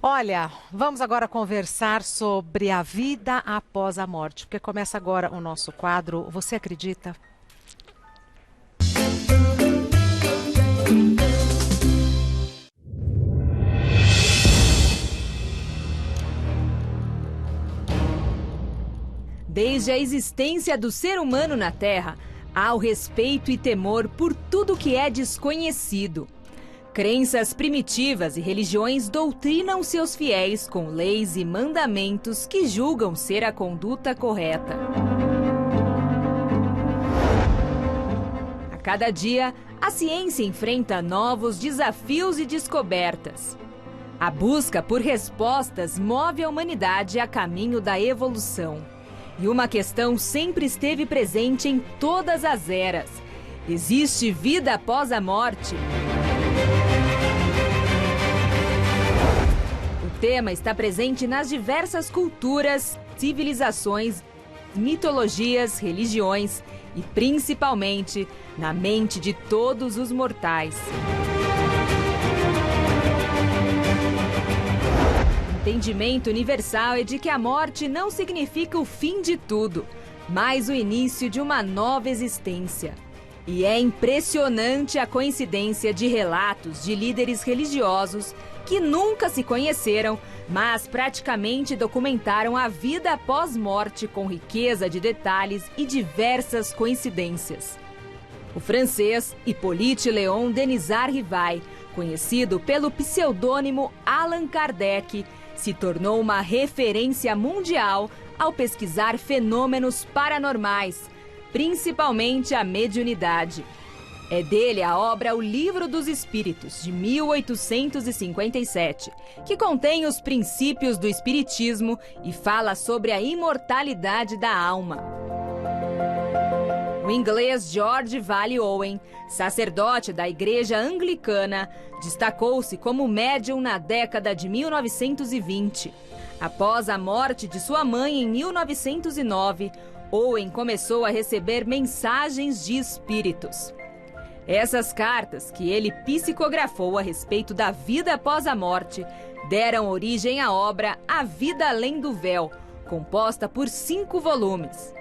Olha, vamos agora conversar sobre a vida após a morte, porque começa agora o nosso quadro Você Acredita? Desde a existência do ser humano na Terra, há o respeito e temor por tudo que é desconhecido. Crenças primitivas e religiões doutrinam seus fiéis com leis e mandamentos que julgam ser a conduta correta. A cada dia, a ciência enfrenta novos desafios e descobertas. A busca por respostas move a humanidade a caminho da evolução. E uma questão sempre esteve presente em todas as eras: existe vida após a morte? O tema está presente nas diversas culturas, civilizações, mitologias, religiões e, principalmente, na mente de todos os mortais. O entendimento universal é de que a morte não significa o fim de tudo, mas o início de uma nova existência. E é impressionante a coincidência de relatos de líderes religiosos que nunca se conheceram, mas praticamente documentaram a vida após morte com riqueza de detalhes e diversas coincidências. O francês Hippolyte Léon Denisard Rivail, conhecido pelo pseudônimo Allan Kardec, se tornou uma referência mundial ao pesquisar fenômenos paranormais, principalmente a mediunidade. É dele a obra O Livro dos Espíritos, de 1857, que contém os princípios do espiritismo e fala sobre a imortalidade da alma. O inglês George Valley Owen, sacerdote da Igreja Anglicana, destacou-se como médium na década de 1920. Após a morte de sua mãe em 1909, Owen começou a receber mensagens de espíritos. Essas cartas, que ele psicografou a respeito da vida após a morte, deram origem à obra A Vida Além do Véu, composta por 5 volumes.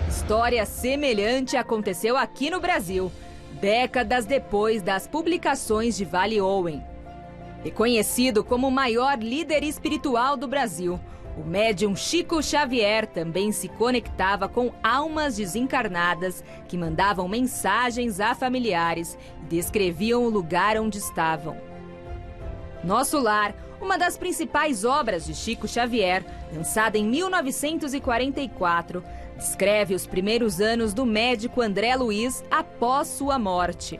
História semelhante aconteceu aqui no Brasil, décadas depois das publicações de Valley Owen. Reconhecido como o maior líder espiritual do Brasil, o médium Chico Xavier também se conectava com almas desencarnadas que mandavam mensagens a familiares e descreviam o lugar onde estavam. Nosso Lar, uma das principais obras de Chico Xavier, lançada em 1944, descreve os primeiros anos do médico André Luiz após sua morte.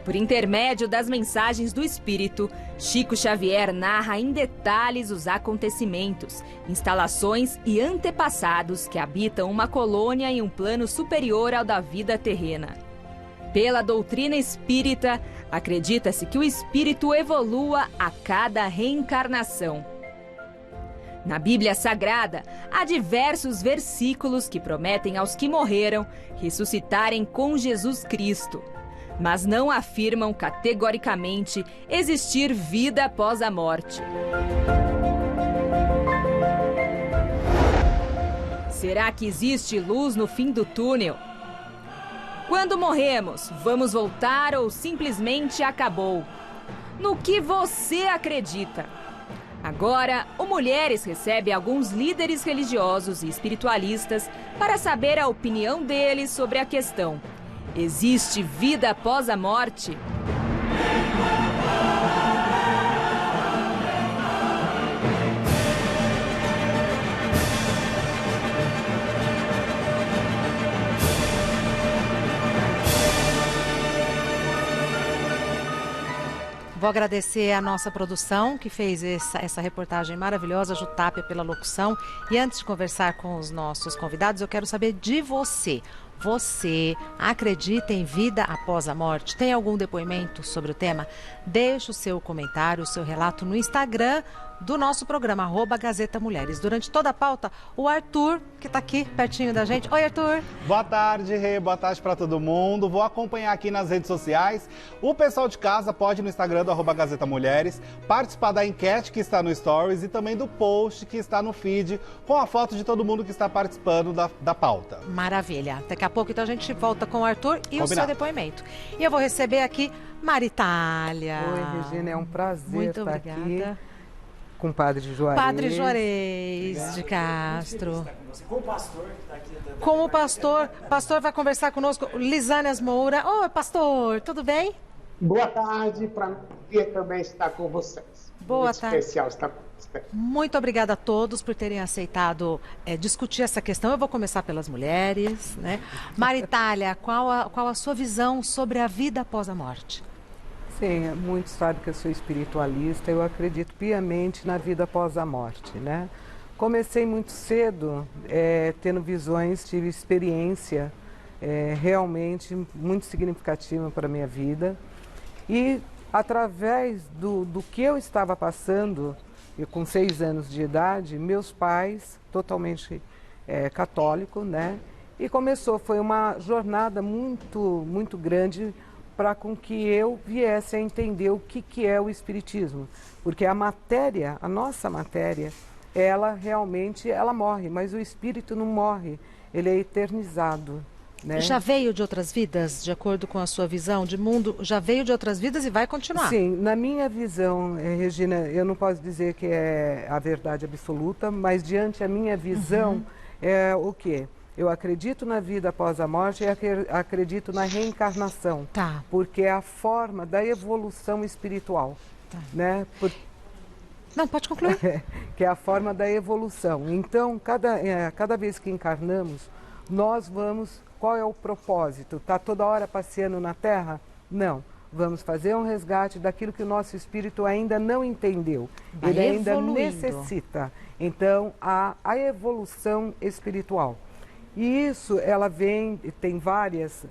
Por intermédio das mensagens do espírito, Chico Xavier narra em detalhes os acontecimentos, instalações e antepassados que habitam uma colônia em um plano superior ao da vida terrena. Pela doutrina espírita, acredita-se que o espírito evolua a cada reencarnação. Na Bíblia Sagrada, há diversos versículos que prometem aos que morreram ressuscitarem com Jesus Cristo, mas não afirmam categoricamente existir vida após a morte. Será que existe luz no fim do túnel? Quando morremos, vamos voltar ou simplesmente acabou? No que você acredita? Agora, o Mulheres recebe alguns líderes religiosos e espiritualistas para saber a opinião deles sobre a questão. Existe vida após a morte? Vou agradecer a nossa produção que fez essa reportagem maravilhosa, Jutápia, pela locução. E antes de conversar com os nossos convidados, eu quero saber de você. Você acredita em vida após a morte? Tem algum depoimento sobre o tema? Deixe o seu comentário, o seu relato no Instagram do nosso programa, @Gazeta Mulheres. Durante toda a pauta, o Arthur, que está aqui pertinho da gente. Oi, Arthur. Boa tarde, Rê. Boa tarde para todo mundo. Vou acompanhar aqui nas redes sociais. O pessoal de casa pode ir no Instagram do @Gazeta Mulheres, participar da enquete que está no Stories e também do post que está no feed, com a foto de todo mundo que está participando da pauta. Maravilha. Daqui a pouco, então, a gente volta com o Arthur e Combinado. o seu depoimento. E eu vou receber aqui Maritália. Oi, Regina, é um prazer Muito estar obrigada. aqui com o Padre Juarez. Padre Juarez de Castro. Com o pastor que está aqui. Com o pastor. O pastor vai conversar conosco, Lisânias Moura. Oi, pastor, tudo bem? Boa tarde, para mim também estar com vocês. Boa Muito tarde. especial estar com vocês. Muito obrigada a todos por terem aceitado discutir essa questão. Eu vou começar pelas mulheres, né? Maritália, qual a sua visão sobre a vida após a morte? Sim, muitos sabem que eu sou espiritualista, eu acredito piamente na vida após a morte, né? Comecei muito cedo, tendo visões, tive experiência realmente muito significativa para a minha vida. E através do que eu estava passando, eu com 6 anos de idade, meus pais, totalmente católicos, né? E foi uma jornada muito grande para com que eu viesse a entender o que é o Espiritismo. Porque a nossa matéria, ela realmente morre, mas o Espírito não morre, ele é eternizado. Né? Já veio de outras vidas, de acordo com a sua visão de mundo? Já veio de outras vidas e vai continuar? Sim, na minha visão, Regina, eu não posso dizer que é a verdade absoluta, mas diante da minha visão, é o quê? Eu acredito na vida após a morte e acredito na reencarnação, Tá. porque é a forma da evolução espiritual, né? Não, pode concluir. Que é a forma da evolução. Então, cada vez que encarnamos, nós vamos... Qual é o propósito? Está toda hora passeando na Terra? Não. Vamos fazer um resgate daquilo que o nosso espírito ainda não entendeu. Vai Ele ainda evoluindo. necessita. Então, a evolução espiritual. E isso, tem várias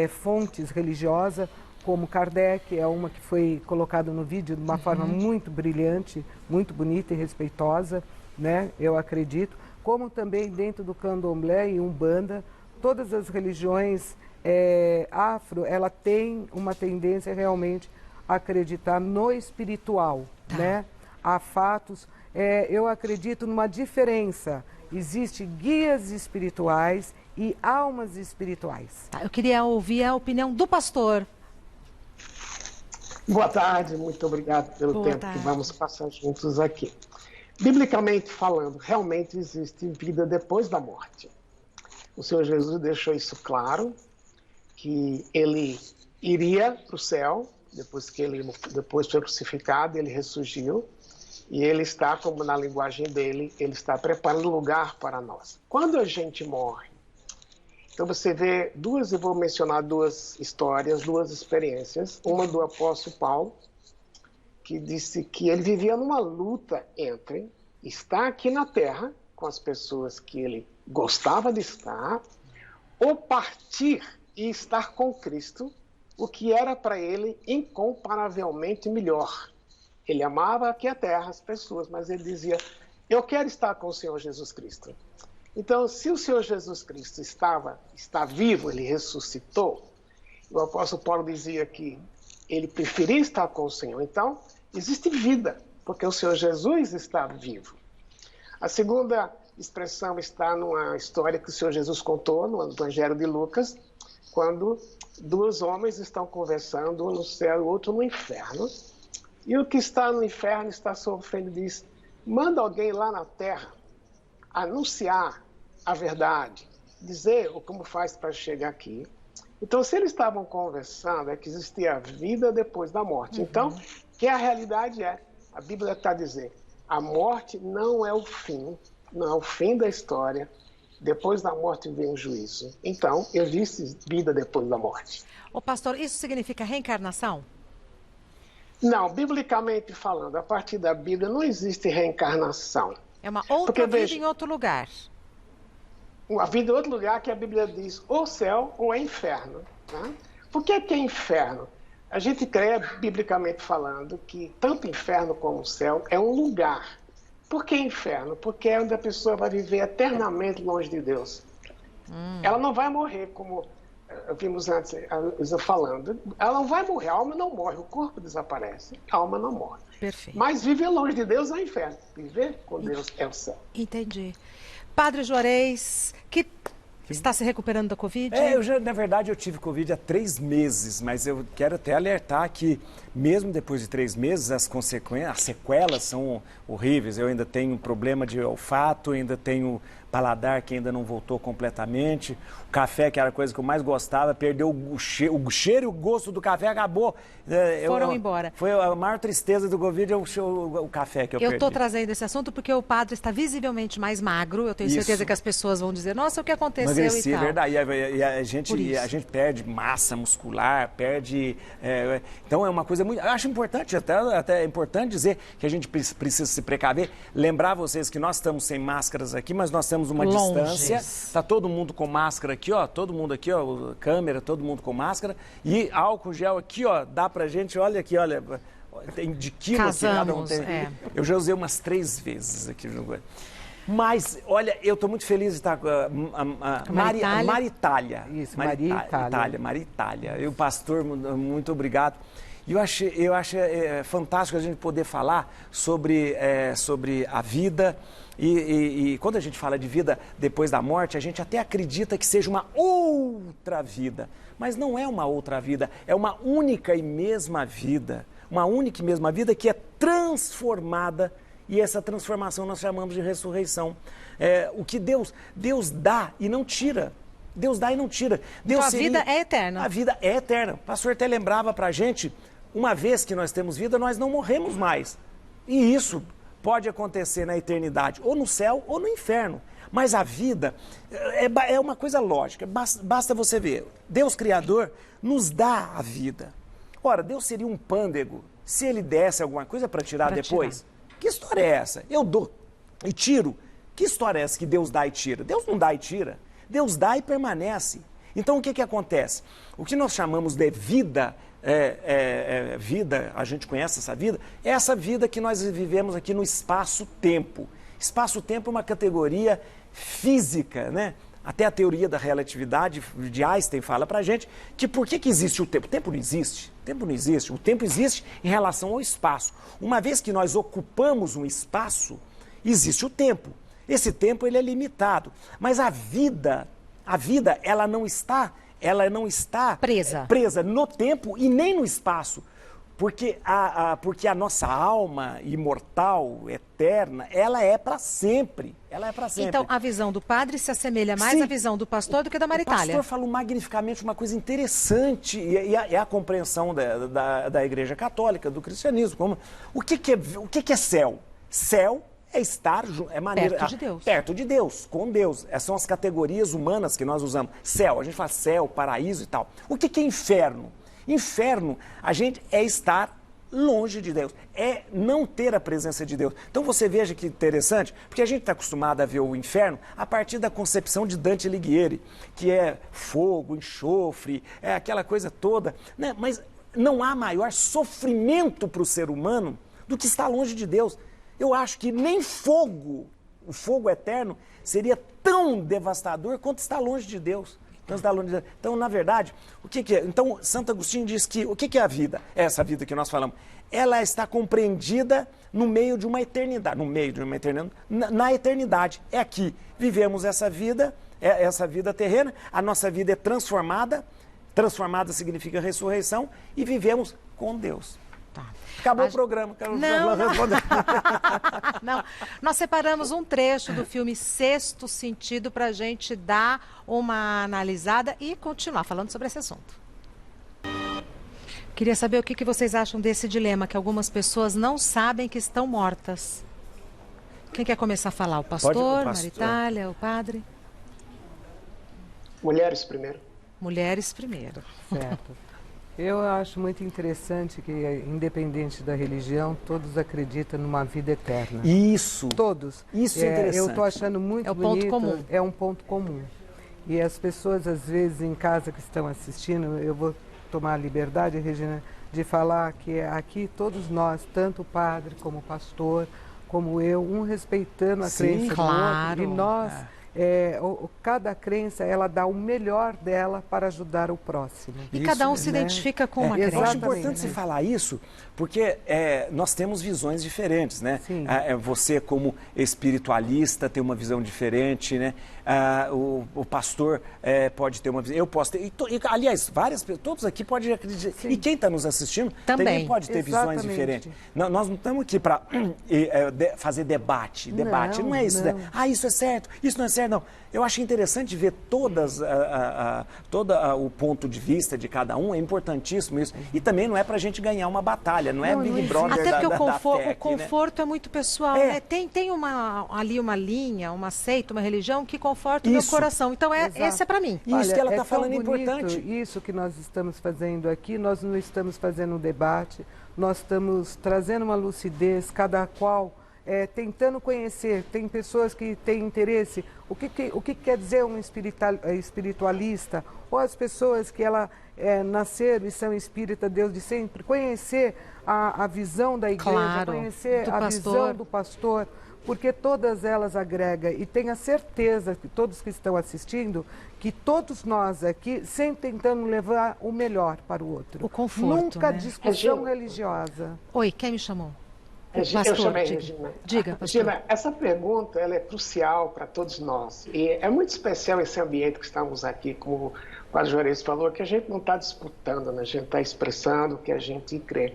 fontes religiosas, como Kardec, é uma que foi colocada no vídeo de uma forma muito brilhante, muito bonita e respeitosa, né? Eu acredito. Como também dentro do Candomblé e Umbanda, todas as religiões afro, ela tem uma tendência realmente a acreditar no espiritual, né? Há fatos, eu acredito numa diferença. Existem guias espirituais e almas espirituais. Tá, eu queria ouvir a opinião do pastor. Boa tarde, muito obrigado pelo Boa tempo tarde. que vamos passar juntos aqui. Biblicamente falando, realmente existe vida depois da morte. O Senhor Jesus deixou isso claro, que ele iria para o céu, depois foi crucificado, ele ressurgiu, e ele está, como na linguagem dele, ele está preparando lugar para nós. Quando a gente morre, então você vê eu vou mencionar 2 histórias, 2 experiências, uma do apóstolo Paulo, que disse que ele vivia numa luta entre estar aqui na Terra, com as pessoas que ele gostava de estar, ou partir e estar com Cristo, o que era para ele incomparavelmente melhor. Ele amava aqui a Terra, as pessoas, mas ele dizia, eu quero estar com o Senhor Jesus Cristo. Então, se o Senhor Jesus Cristo está vivo, ele ressuscitou, o apóstolo Paulo dizia que ele preferia estar com o Senhor. Então, existe vida, porque o Senhor Jesus está vivo. A segunda expressão está numa história que o Senhor Jesus contou no Evangelho de Lucas, quando 2 homens estão conversando, um no céu e o outro no inferno. E o que está no inferno está sofrendo, diz, manda alguém lá na terra anunciar a verdade, dizer como faz para chegar aqui. Então, se eles estavam conversando, é que existia a vida depois da morte. Então, que a realidade a Bíblia está dizendo, a morte não é o fim, não é o fim da história. Depois da morte vem o juízo. Então, existe vida depois da morte. Ô pastor, isso significa reencarnação? Não, biblicamente falando, a partir da Bíblia não existe reencarnação. É uma outra vida em outro lugar. A vida em outro lugar que a Bíblia diz ou céu ou é inferno. Tá? Por que é inferno? A gente crê, biblicamente falando, que tanto o inferno como o céu é um lugar. Por que inferno? Porque é onde a pessoa vai viver eternamente longe de Deus. Ela não vai morrer, como vimos antes a Luísa falando. Ela não vai morrer, a alma não morre, o corpo desaparece, a alma não morre. Perfeito. Mas viver longe de Deus é o inferno. Viver com Deus é o céu. Entendi. Padre Juarez, que está se recuperando da Covid? Na verdade, eu tive Covid há 3 meses, mas eu quero até alertar que, mesmo depois de 3 meses, as sequelas são horríveis. Eu ainda tenho problema de olfato, ainda tenho paladar que ainda não voltou completamente. O café, que era a coisa que eu mais gostava, perdeu o cheiro e o gosto do café, acabou. Foram embora. Foi a maior tristeza do Covid, o café que eu perdi. Eu estou trazendo esse assunto porque o padre está visivelmente mais magro. Eu tenho certeza que as pessoas vão dizer, nossa, o que aconteceu Emagreci, e tal. É verdade. E a gente perde massa muscular, perde... então é uma coisa muito... Eu acho importante, até é importante dizer que a gente precisa se precaver. Lembrar vocês que nós estamos sem máscaras aqui, mas nós temos uma distância. Está todo mundo com máscara aqui, ó. Todo mundo aqui, ó. Câmera, todo mundo com máscara. E álcool gel aqui, ó. Dá pra gente, olha aqui, olha. Tem de quilo aqui, cada um tem. Eu já usei umas 3 vezes aqui no Goiás. Mas, olha, eu estou muito feliz de estar com a Maritália. Isso, Maritália. E o pastor, muito obrigado. E eu acho fantástico a gente poder falar sobre a vida. E quando a gente fala de vida depois da morte, a gente até acredita que seja uma outra vida. Mas não é uma outra vida, é uma única e mesma vida. Uma única e mesma vida que é transformada. E essa transformação nós chamamos de ressurreição. O que Deus dá e não tira. Deus dá e não tira. Então a vida é eterna. A vida é eterna. O pastor até lembrava pra gente, uma vez que nós temos vida, nós não morremos mais. E isso pode acontecer na eternidade, ou no céu ou no inferno. Mas a vida é uma coisa lógica. Basta você ver. Deus Criador nos dá a vida. Ora, Deus seria um pândego se ele desse alguma coisa para tirar depois? Que história é essa? Eu dou e tiro. Que história é essa que Deus dá e tira? Deus não dá e tira. Deus dá e permanece. Então, o que acontece? O que nós chamamos de vida, vida, a gente conhece essa vida, é essa vida que nós vivemos aqui no espaço-tempo. Espaço-tempo é uma categoria física, né? Até a teoria da relatividade de Einstein fala pra gente que por que existe o tempo? O tempo não existe. O tempo não existe. O tempo existe em relação ao espaço. Uma vez que nós ocupamos um espaço, existe o tempo. Esse tempo ele é limitado. Mas a vida, ela não está presa no tempo e nem no espaço. Porque a nossa alma imortal, eterna, ela é para sempre. Ela é para sempre. Então, a visão do padre se assemelha mais à visão do pastor do que da Maritália. O pastor falou magnificamente uma coisa interessante, e é a compreensão da Igreja Católica, do cristianismo. O que é céu? Céu é estar perto de Deus. Perto de Deus, com Deus. Essas são as categorias humanas que nós usamos. Céu, a gente fala céu, paraíso e tal. O que é inferno? Inferno, a gente é estar longe de Deus, é não ter a presença de Deus. Então você veja que interessante, porque a gente está acostumado a ver o inferno a partir da concepção de Dante Alighieri, que é fogo, enxofre, é aquela coisa toda, né? Mas não há maior sofrimento para o ser humano do que estar longe de Deus. Eu acho que nem fogo, o fogo eterno, seria tão devastador quanto estar longe de Deus. Então, na verdade, o que é? Então, Santo Agostinho diz que o que é a vida? Essa vida que nós falamos. Ela está compreendida no meio de uma eternidade. Na eternidade. É aqui. Vivemos essa vida terrena, a nossa vida é transformada. Transformada significa ressurreição e vivemos com Deus. Acabou o programa. Não. Nós separamos um trecho do filme Sexto Sentido para a gente dar uma analisada e continuar falando sobre esse assunto. Queria saber o que vocês acham desse dilema, que algumas pessoas não sabem que estão mortas. Quem quer começar a falar? O pastor, Maritália, o padre? Mulheres primeiro. Mulheres primeiro. Certo. Eu acho muito interessante que, independente da religião, todos acreditam numa vida eterna. Isso. Todos. Isso é interessante. Eu estou achando muito bonito. Ponto comum. É um ponto comum. E as pessoas, às vezes, em casa que estão assistindo, eu vou tomar a liberdade, Regina, de falar que aqui todos nós, tanto o padre como o pastor, como eu, um respeitando a crença do outro, e nós, cada crença, ela dá o melhor dela para ajudar o próximo. E cada um se identifica com uma crença. Eu acho importante você falar isso, porque nós temos visões diferentes, né? Você, como espiritualista, tem uma visão diferente, né? O pastor pode ter uma visão, eu posso ter, aliás, várias pessoas, todos aqui podem acreditar, e quem está nos assistindo também pode ter visões diferentes. Nós não estamos aqui para fazer debate, não é isso, né? Isso é certo, isso não é certo, não. Eu acho interessante ver todo o ponto de vista de cada um, é importantíssimo isso. E também não é para a gente ganhar uma batalha, não é Big Brother. Até porque o conforto é muito pessoal, né? Tem ali uma linha, uma seita, uma religião que conforta o meu coração. Então, esse é para mim. Isso que ela está falando é importante. Isso que nós estamos fazendo aqui, nós não estamos fazendo um debate, nós estamos trazendo uma lucidez, cada qual tentando conhecer. Tem pessoas que têm interesse. O que quer dizer um espiritualista? Ou as pessoas que nasceram e são espírita desde sempre. Conhecer a visão da igreja, conhecer a visão do pastor, porque todas elas agregam. E tenha certeza que todos que estão assistindo, que todos nós aqui, sempre tentando levar o melhor para o outro. O conforto, nunca né? discussão religiosa. Oi, quem me chamou? Pastor, eu chamei Regina. Diga, pastor. Regina, essa pergunta ela é crucial para todos nós. E é muito especial esse ambiente que estamos aqui, como o Padre Juarez falou, que a gente não está disputando, né? A gente está expressando o que a gente crê.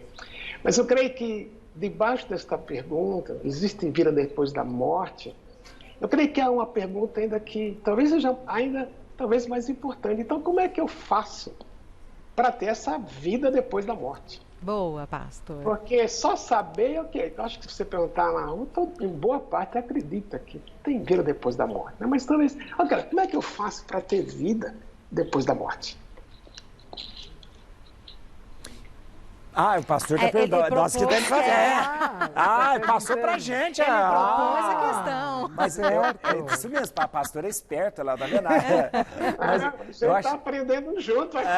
Mas eu creio que, debaixo desta pergunta, existe vida depois da morte? Eu creio que há uma pergunta ainda que talvez seja talvez mais importante. Então, como é que eu faço para ter essa vida depois da morte? Boa, pastor. Porque só saber, eu acho que se você perguntar na rua, em boa parte acredita que tem vida depois da morte. Né? Mas talvez, como é que eu faço para ter vida depois da morte? O pastor está perguntando. Nós que temos que fazer. Passou pra gente. Ele propôs a questão. Mas isso mesmo, a pastora é esperta, ela tá vendo? Você está aprendendo junto aqui.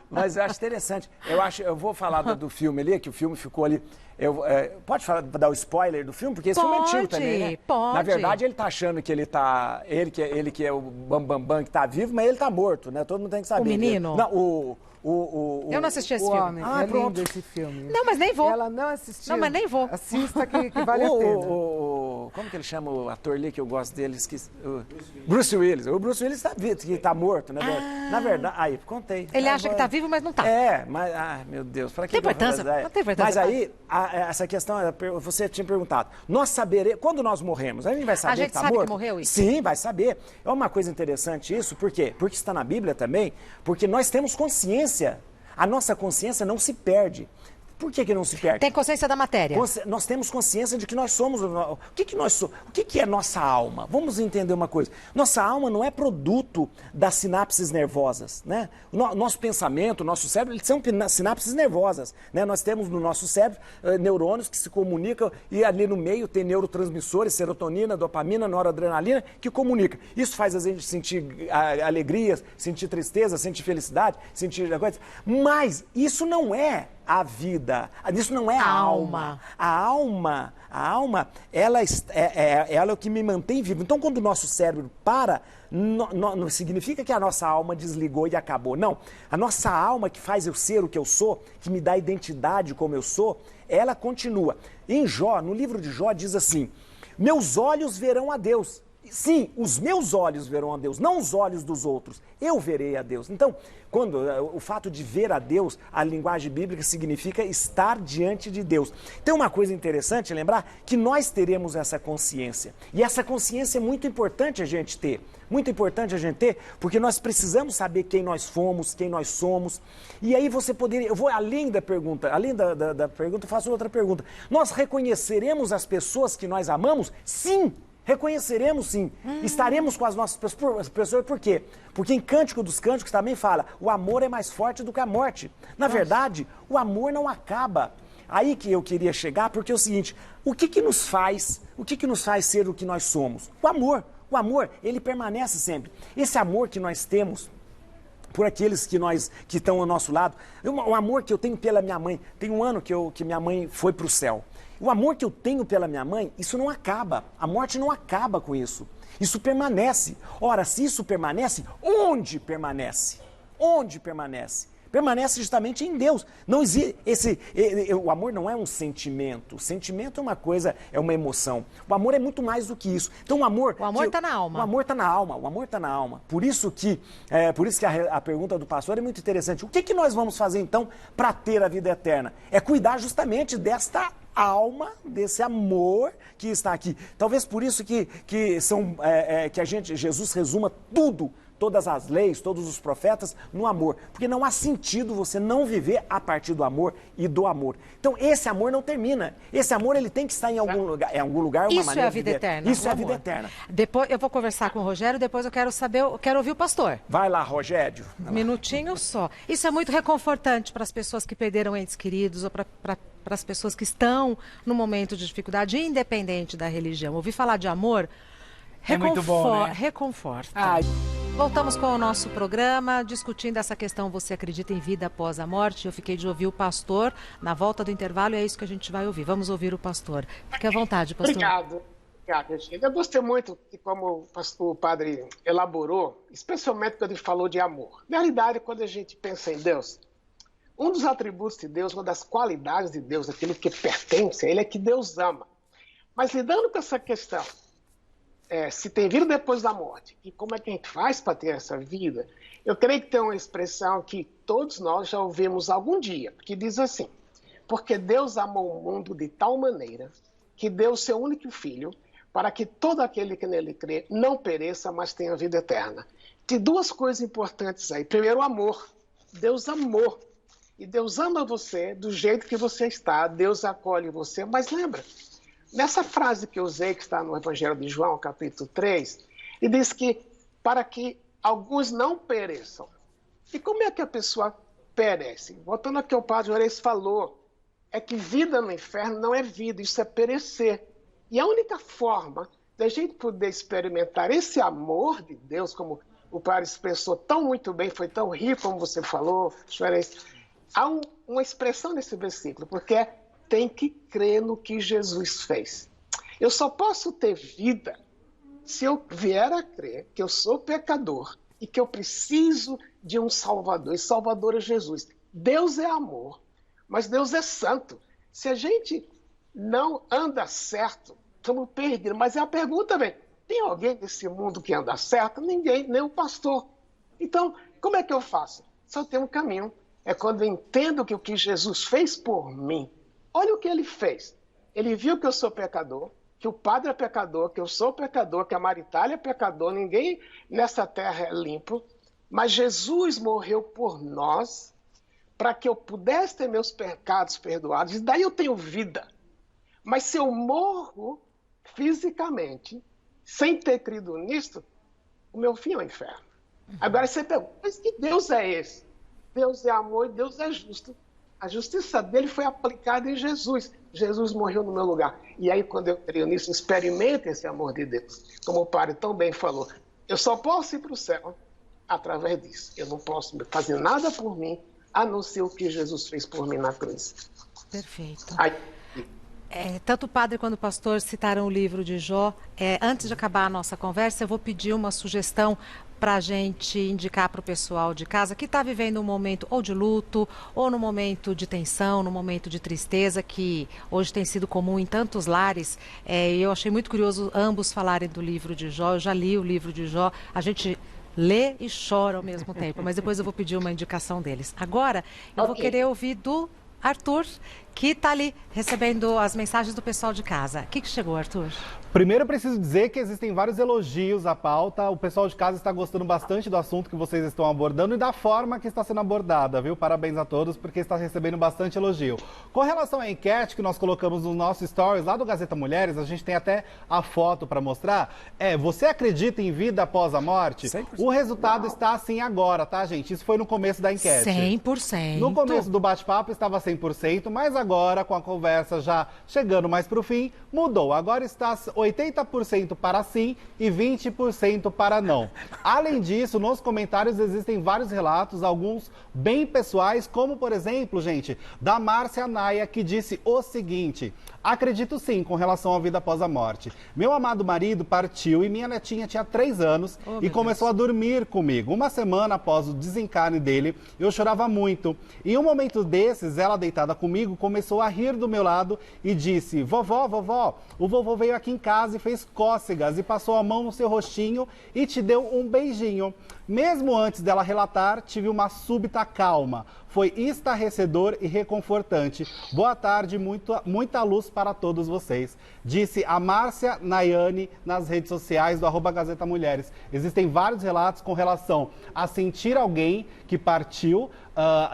Mas eu acho interessante. Eu vou falar do filme ali, que o filme ficou ali. Pode dar o spoiler do filme? Porque esse filme é antigo também, né? Pode. Na verdade, ele tá achando que ele que é o Bambambam que tá vivo, mas ele tá morto, né? Todo mundo tem que saber. O menino? Não, eu não assisti esse filme. Homem, lindo esse filme. Não, mas nem vou. Ela não assistiu. Não, mas nem vou. Assista que vale a pena. Como que ele chama o ator ali que eu gosto dele? Esqueci. Bruce Willis. O Bruce Willis tá morto, né? Na verdade, contei. Ele acha que tá vivo, mas não tá. Mas, meu Deus, para que tem importância? Não tem importância. Mas aí, essa questão, você tinha perguntado. Nós saberemos, quando nós morremos, a gente vai saber que tá morto? A gente sabe que morreu isso? Sim, vai saber. É uma coisa interessante isso, por quê? Porque está na Bíblia também, porque nós temos consciência. A nossa consciência não se perde. Por que não se perde? Tem consciência da matéria. Nós temos consciência de que nós somos. O que nós somos? O que é nossa alma? Vamos entender uma coisa. Nossa alma não é produto das sinapses nervosas, né? Nosso pensamento, nosso cérebro, eles são sinapses nervosas, né? Nós temos no nosso cérebro neurônios que se comunicam e ali no meio tem neurotransmissores, serotonina, dopamina, noradrenalina, que comunicam. Isso faz a gente sentir alegria, sentir tristeza, sentir felicidade, sentir coisa. Mas isso não é a vida. Isso não é a alma. A alma, ela é o que me mantém vivo. Então, quando o nosso cérebro para, não significa que a nossa alma desligou e acabou. Não. A nossa alma que faz eu ser o que eu sou, que me dá identidade como eu sou, ela continua. Em Jó, no livro de Jó, diz assim: meus olhos verão a Deus. Sim, os meus olhos verão a Deus, não os olhos dos outros. Eu verei a Deus. Então, o fato de ver a Deus, a linguagem bíblica significa estar diante de Deus. Tem uma coisa interessante lembrar que nós teremos essa consciência. E essa consciência é muito importante a gente ter. Muito importante a gente ter, porque nós precisamos saber quem nós fomos, quem nós somos. E aí você poderia... Eu vou além da pergunta, eu faço outra pergunta. Nós reconheceremos as pessoas que nós amamos? Sim! Reconheceremos sim, estaremos com as nossas pessoas, por quê? Porque em Cântico dos Cânticos também fala, o amor é mais forte do que a morte. Na verdade, o amor não acaba. Aí que eu queria chegar, porque é o seguinte, o que nos faz ser o que nós somos? O amor, ele permanece sempre. Esse amor que nós temos por aqueles que estão ao nosso lado. O amor que eu tenho pela minha mãe. Tem um ano que minha mãe foi para o céu. O amor que eu tenho pela minha mãe, isso não acaba. A morte não acaba com isso. Isso permanece. Ora, se isso permanece, onde permanece? Onde permanece? Permanece justamente em Deus. Não existe o amor não é um sentimento. O sentimento é uma coisa, é uma emoção. O amor é muito mais do que isso. Então o amor está na alma. O amor está na alma. O amor está na alma. Por isso que a pergunta do pastor é muito interessante. O que nós vamos fazer então para ter a vida eterna? É cuidar justamente desta alma, desse amor que está aqui. Talvez por isso que Jesus resuma tudo, todas as leis, todos os profetas no amor. Porque não há sentido você não viver a partir do amor e do amor. Então esse amor não termina. Esse amor ele tem que estar em algum lugar, uma Isso é a vida eterna. Isso é a vida eterna. Depois eu vou conversar com o Rogério, depois eu quero ouvir o pastor. Vai lá, Rogério. Minutinho só. Isso é muito reconfortante para as pessoas que perderam entes queridos ou para as pessoas que estão no momento de dificuldade, independente da religião. Ouvir falar de amor muito bom, né? reconforta. Voltamos com o nosso programa, discutindo essa questão, você acredita em vida após a morte? Eu fiquei de ouvir o pastor na volta do intervalo e é isso que a gente vai ouvir. Vamos ouvir o pastor. Fique à vontade, pastor. Obrigado, Regina. Eu gostei muito de como o padre elaborou, especialmente quando ele falou de amor. Na realidade, quando a gente pensa em Deus, um dos atributos de Deus, uma das qualidades de Deus, aquilo que pertence a Ele, é que Deus ama. Mas lidando com essa questão, se tem vida depois da morte, e como é que a gente faz para ter essa vida, eu creio que tem uma expressão que todos nós já ouvimos algum dia, que diz assim: porque Deus amou o mundo de tal maneira que deu o seu único filho, para que todo aquele que nele crê não pereça, mas tenha vida eterna. Tem duas coisas importantes aí. Primeiro, o amor. Deus amou. E Deus ama você do jeito que você está. Deus acolhe você. Mas lembra, nessa frase que eu usei, que está no Evangelho de João, capítulo 3, ele diz que para que alguns não pereçam. E como é que a pessoa perece? Voltando ao que o padre Juarez falou, é que vida no inferno não é vida, isso é perecer. E a única forma da gente poder experimentar esse amor de Deus, como o padre expressou tão muito bem, foi tão rico como você falou, Juarez, há uma expressão nesse versículo, porque tem que crer no que Jesus fez. Eu só posso ter vida se eu vier a crer que eu sou pecador e que eu preciso de um Salvador. E Salvador é Jesus. Deus é amor, mas Deus é santo. Se a gente não anda certo, estamos perdidos. Mas é a pergunta, bem, tem alguém nesse mundo que anda certo? Ninguém, nem o pastor. Então, como é que eu faço? Só tem um caminho. É quando eu entendo que o que Jesus fez por mim. Olha o que ele fez. Ele viu que eu sou pecador, que o padre é pecador, que eu sou pecador, que a Maritália é pecador, ninguém nessa terra é limpo. Mas Jesus morreu por nós para que eu pudesse ter meus pecados perdoados. E daí eu tenho vida. Mas se eu morro fisicamente, sem ter crido nisto, o meu fim é o inferno. Agora você pergunta, mas que Deus é esse? Deus é amor e Deus é justo. A justiça dele foi aplicada em Jesus. Jesus morreu no meu lugar. E aí, quando eu creio nisso, experimente esse amor de Deus. Como o padre tão bem falou, eu só posso ir para o céu através disso. Eu não posso fazer nada por mim, a não ser o que Jesus fez por mim na cruz. Perfeito. Aí, tanto o padre quanto o pastor citaram o livro de Jó. Antes de acabar a nossa conversa, eu vou pedir uma sugestão para a gente indicar para o pessoal de casa que está vivendo um momento ou de luto, ou no momento de tensão, no momento de tristeza, que hoje tem sido comum em tantos lares. Eu achei muito curioso ambos falarem do livro de Jó. Eu já li o livro de Jó. A gente lê e chora ao mesmo tempo, mas depois eu vou pedir uma indicação deles. Agora, eu vou querer ouvir do Arthur, que está ali recebendo as mensagens do pessoal de casa. O que chegou, Arthur? Primeiro, eu preciso dizer que existem vários elogios à pauta. O pessoal de casa está gostando bastante do assunto que vocês estão abordando e da forma que está sendo abordada, viu? Parabéns a todos, porque está recebendo bastante elogio. Com relação à enquete que nós colocamos no nosso stories lá do Gazeta Mulheres, a gente tem até a foto para mostrar. Você acredita em vida após a morte? 100%. O resultado está assim agora, tá, gente? Isso foi no começo da enquete. 100%. No começo do bate-papo estava 100%, mas agora agora, com a conversa já chegando mais para o fim, mudou. Agora está 80% para sim e 20% para não. Além disso, nos comentários existem vários relatos, alguns bem pessoais, como por exemplo, gente, da Márcia Naia, que disse o seguinte: acredito sim com relação à vida após a morte. Meu amado marido partiu e minha netinha tinha 3 anos e começou a dormir comigo. Uma semana após o desencarne dele, eu chorava muito. Em um momento desses, ela deitada comigo, começou a rir do meu lado e disse: vovó, o vovô veio aqui em casa e fez cócegas e passou a mão no seu rostinho e te deu um beijinho. Mesmo antes dela relatar, tive uma súbita calma. Foi estarrecedor e reconfortante. Boa tarde, muita luz para todos vocês. Disse a Márcia Nayane nas redes sociais do @Gazeta Mulheres. Existem vários relatos com relação a sentir alguém que partiu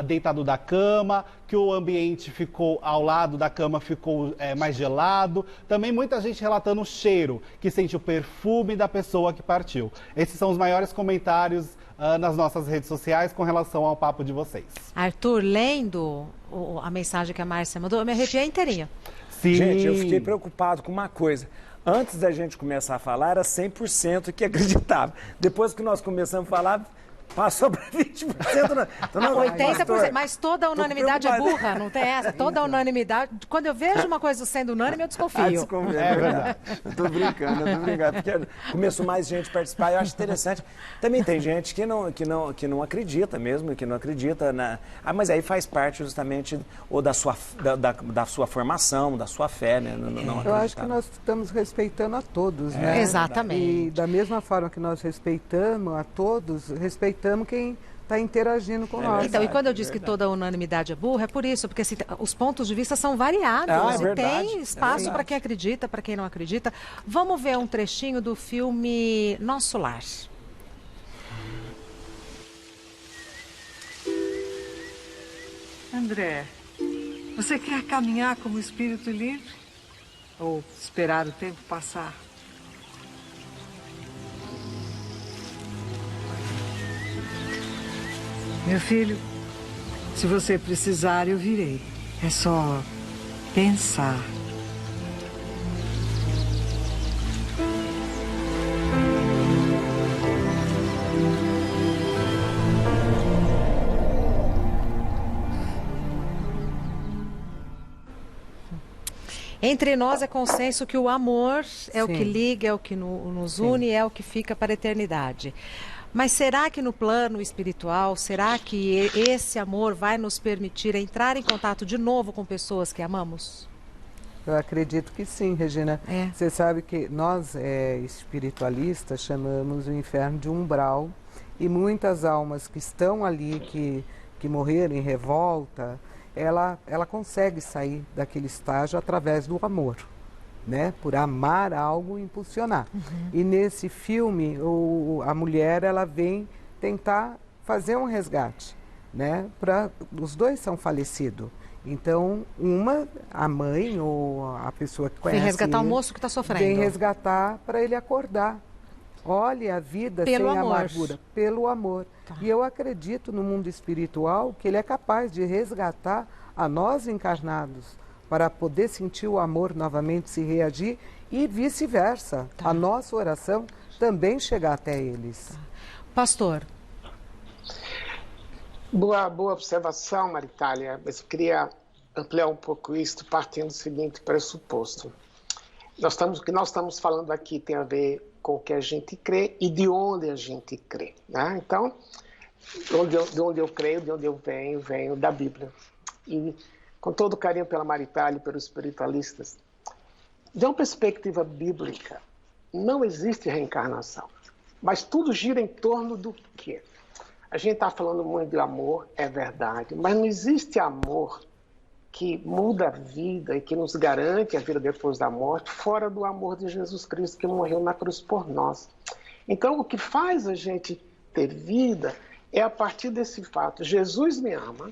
deitado da cama, que o ambiente ficou ao lado da cama, ficou mais gelado. Também muita gente relatando o cheiro, que sente o perfume da pessoa que partiu. Esses são os maiores comentários nas nossas redes sociais com relação ao papo de vocês. Arthur, lendo a mensagem que a Márcia mandou, eu me arrepiei inteirinha. Sim. Gente, eu fiquei preocupado com uma coisa. Antes da gente começar a falar, era 100% que acreditava. Depois que nós começamos a falar, passou para 20%. Então, 80%, mas toda a unanimidade é burra, não tem essa? Toda a unanimidade. Quando eu vejo uma coisa sendo unânime, eu desconfio. É verdade. Eu tô brincando, porque começou mais gente a participar, eu acho interessante. Também tem gente que não acredita mesmo, que não acredita na... mas aí faz parte justamente ou da sua formação, da sua fé, né? Não eu acho que nós estamos respeitando a todos, né? Exatamente. E da mesma forma que nós respeitamos a todos, respeitamos quem está interagindo com nós. Então, e quando eu disse que toda a unanimidade é burra, é por isso, porque os pontos de vista são variados e tem espaço para quem acredita, para quem não acredita. Vamos ver um trechinho do filme Nosso Lar. André, você quer caminhar como espírito livre? Ou esperar o tempo passar? Meu filho, se você precisar, eu virei. É só pensar. Entre nós é consenso que o amor é o que liga, é o que nos une, é o que fica para a eternidade. Mas será que no plano espiritual, será que esse amor vai nos permitir entrar em contato de novo com pessoas que amamos? Eu acredito que sim, Regina. Você sabe que nós, espiritualistas, chamamos o inferno de umbral. E muitas almas que estão ali, que morreram em revolta, ela consegue sair daquele estágio através do amor. Né, por amar algo e impulsionar. E nesse filme, a mulher ela vem tentar fazer um resgate. Né, os dois são falecidos. Então, a mãe ou a pessoa que conhece vem resgatar ele, o moço que está sofrendo. Vem resgatar para ele acordar. Olhe a vida sem amargura, pelo amor. Tá. E eu acredito no mundo espiritual que ele é capaz de resgatar a nós encarnados, para poder sentir o amor novamente se reagir e vice-versa. Tá. A nossa oração também chegar até eles. Tá. Pastor. Boa observação, Maritália. Mas eu queria ampliar um pouco isso partindo do seguinte pressuposto. O que nós estamos falando aqui tem a ver com o que a gente crê e de onde a gente crê. Né? Então, de onde eu creio, de onde eu venho da Bíblia. E com todo carinho pela Maritália e pelos espiritualistas, de uma perspectiva bíblica, não existe reencarnação. Mas tudo gira em torno do quê? A gente está falando muito de amor, é verdade, mas não existe amor que muda a vida e que nos garante a vida depois da morte, fora do amor de Jesus Cristo que morreu na cruz por nós. Então, o que faz a gente ter vida é a partir desse fato. Jesus me ama